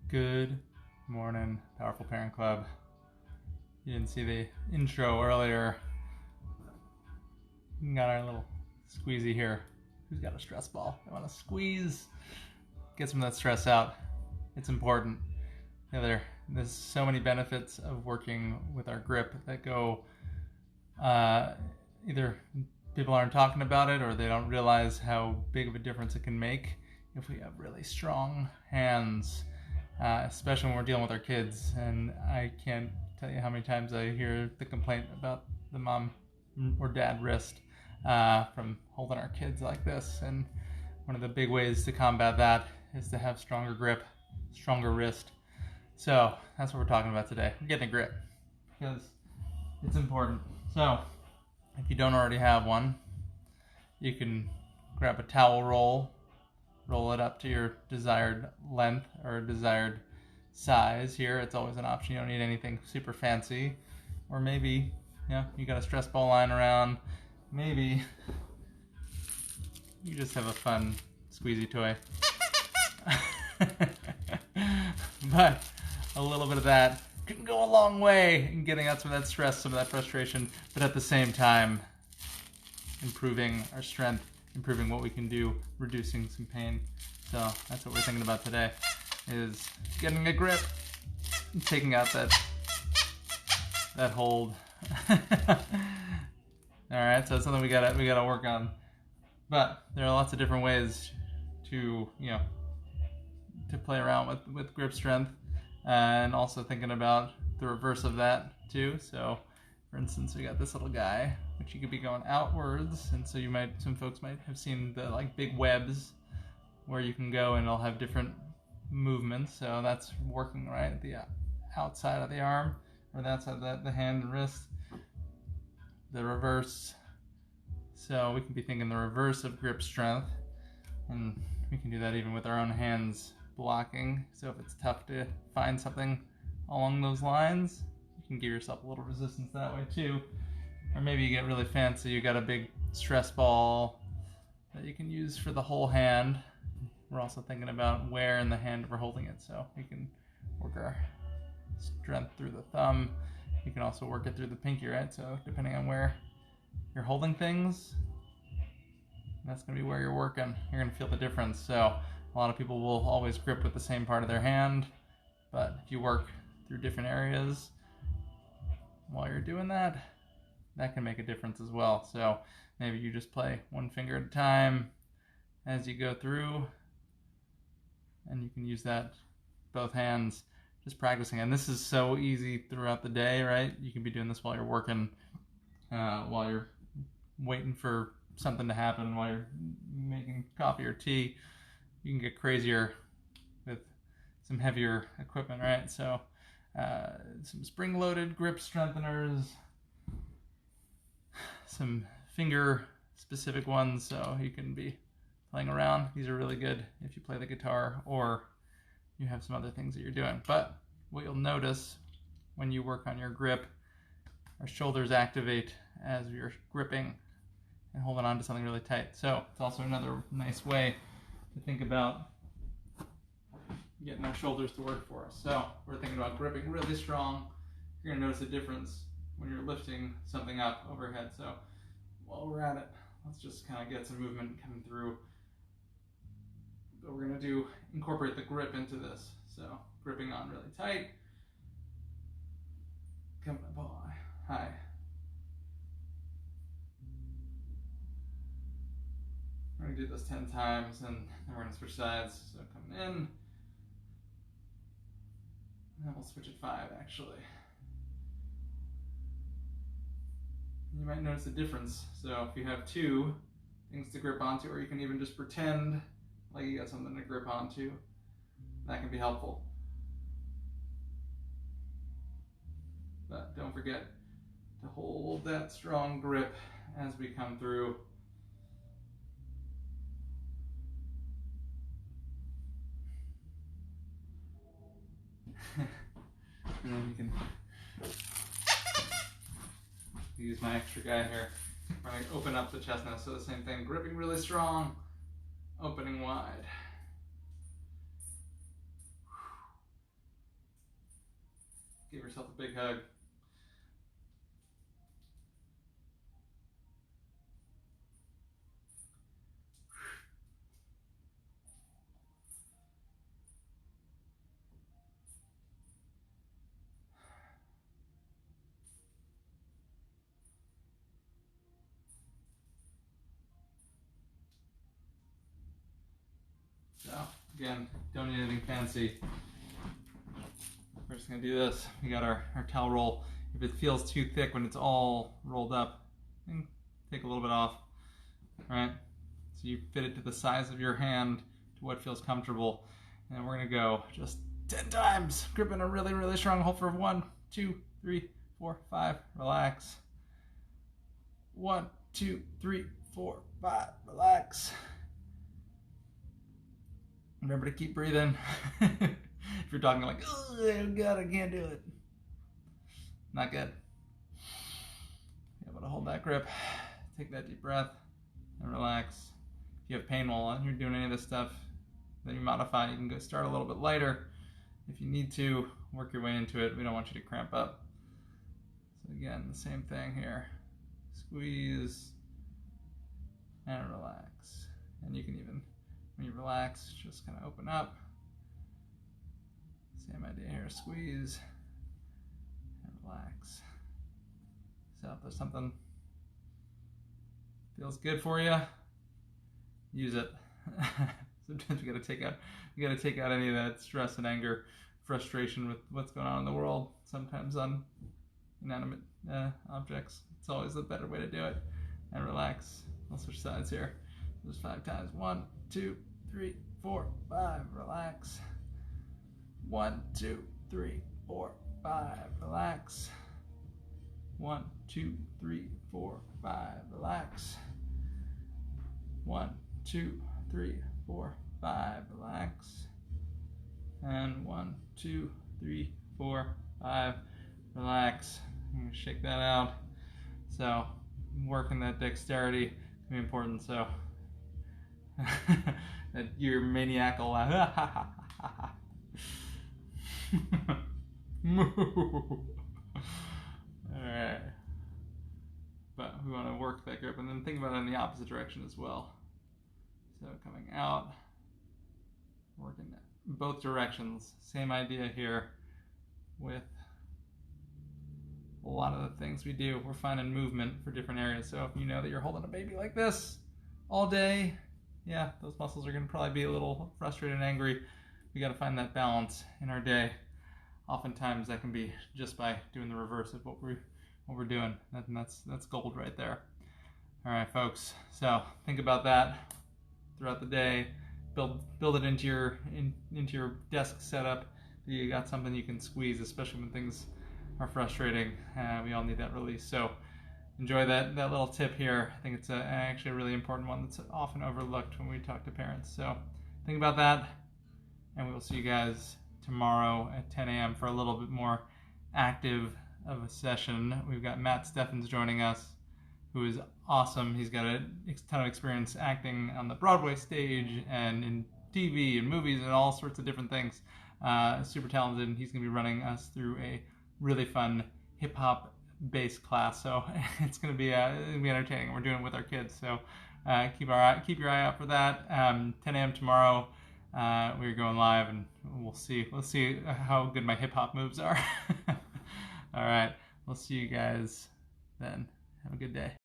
Good morning, Powerful Parent Club. You didn't see the intro earlier. We got our little squeezy here. Who's got a stress ball? I want to squeeze, get some of that stress out. It's important. There's so many benefits of working with our grip that go, either people aren't talking about it or they don't realize how big of a difference it can make if we have really strong hands. Especially when we're dealing with our kids. And I can't tell you how many times I hear the complaint about the mom or dad wrist from holding our kids like this. And one of the big ways to combat that is to have stronger grip, stronger wrist. So that's what we're talking about today. We're getting a grip because it's important. So if you don't already have one, you can grab a towel roll it up to your desired length or desired size. Here it's always an option. You don't need anything super fancy. Or maybe you got a stress ball lying around. Maybe you just have a fun squeezy toy. But a little bit of that can go a long way in getting out some of that stress, some of that frustration, but at the same time improving our strength, improving what we can do, reducing some pain. So that's what we're thinking about today, is getting a grip and taking out that hold. All right, so it's something we gotta work on. But there are lots of different ways to play around with grip strength, and also thinking about the reverse of that too. So for instance, we got this little guy, which you could be going outwards, and so some folks might have seen the big webs where you can go and it'll have different movements. So that's working right at the outside of the arm, or the outside of the hand and wrist. The reverse. So we can be thinking the reverse of grip strength, and we can do that even with our own hands blocking. So if it's tough to find something along those lines, you can give yourself a little resistance that way too. Or maybe you get really fancy, you got a big stress ball that you can use for the whole hand. We're also thinking about where in the hand we're holding it, so we can work our strength through the thumb. You can also work it through the pinky, right? So depending on where you're holding things, that's going to be where you're working. You're going to feel the difference. So a lot of people will always grip with the same part of their hand, but if you work through different areas while you're doing that can make a difference as well. So maybe you just play one finger at a time as you go through, and you can use that both hands, just practicing. And this is so easy throughout the day, right? You can be doing this while you're working, while you're waiting for something to happen, while you're making coffee or tea. You can get crazier with some heavier equipment, right? So some spring-loaded grip strengtheners, some finger-specific ones, so you can be playing around. These are really good if you play the guitar or you have some other things that you're doing. But what you'll notice when you work on your grip, our shoulders activate as you're gripping and holding on to something really tight. So it's also another nice way to think about getting our shoulders to work for us. So we're thinking about gripping really strong. You're going to notice a difference when you're lifting something up overhead. So while we're at it, let's just kind of get some movement coming through. But we're going to incorporate the grip into this. So gripping on really tight. Coming up high. We're going to do this 10 times, and then we're going to switch sides. So coming in, and then we'll switch at 5 actually. You might notice a difference. So if you have 2 things to grip onto, or you can even just pretend like you got something to grip onto, that can be helpful. But don't forget to hold that strong grip as we come through. And then you can use my extra guy here. We're going to open up the chestnut, so the same thing, gripping really strong, opening wide. yourself a big hug. So, again, don't need anything fancy. We're just going to do this. We got our towel roll. If it feels too thick when it's all rolled up, take a little bit off, right? So you fit it to the size of your hand, to what feels comfortable. And we're going to go just 10 times. Gripping a really, really strong hold for 1, 2, 3, 4, 5. Relax. 1, 2, 3, 4, 5. Relax. Remember to keep breathing. If you're talking like, oh God, I can't do it. Not good. Be able to hold that grip. Take that deep breath and relax. If you have pain while you're doing any of this stuff, then you modify. You can go start a little bit lighter. If you need to, work your way into it. We don't want you to cramp up. So again, the same thing here. Squeeze and relax. And you can even, when you relax, just kind of open up. Same idea here, squeeze and relax. So if there's something feels good for you, use it. Sometimes you gotta take out any of that stress and anger, frustration with what's going on in the world, sometimes on inanimate objects. It's always the better way to do it. And relax. I'll switch sides here. Just 5 times. 1, 2, 3, 4, 5. Relax. 1, 2, 3, 4, 5. Relax. 1, 2, 3, 4, 5. Relax. 1, 2, 3, 4, 5. Relax. And 1, 2, 3, 4, 5. Relax. I'm gonna shake that out. So working that dexterity can be important. So that your maniacal laugh. Alright. But we want to work that grip and then think about it in the opposite direction as well. So coming out, working both directions. Same idea here with a lot of the things we do. We're finding movement for different areas. So if you know that you're holding a baby like this all day, yeah, those muscles are going to probably be a little frustrated and angry. We got to find that balance in our day. Oftentimes that can be just by doing the reverse of what we're doing. That's gold right there. All right, folks. So think about that throughout the day. Build it into your desk setup. You got something you can squeeze, especially when things are frustrating. We all need that release. So enjoy that little tip here. I think it's actually a really important one that's often overlooked when we talk to parents. So think about that, and we will see you guys tomorrow at 10 a.m. for a little bit more active of a session. We've got Matt Steffens joining us, who is awesome. He's got a ton of experience acting on the Broadway stage and in TV and movies and all sorts of different things. Super talented. He's going to be running us through a really fun hip-hop based class. So it's going to be entertaining. We're doing it with our kids. So keep your eye out for that. 10 a.m. tomorrow. We're going live, and we'll see how good my hip hop moves are. All right, we'll see you guys then. Have a good day.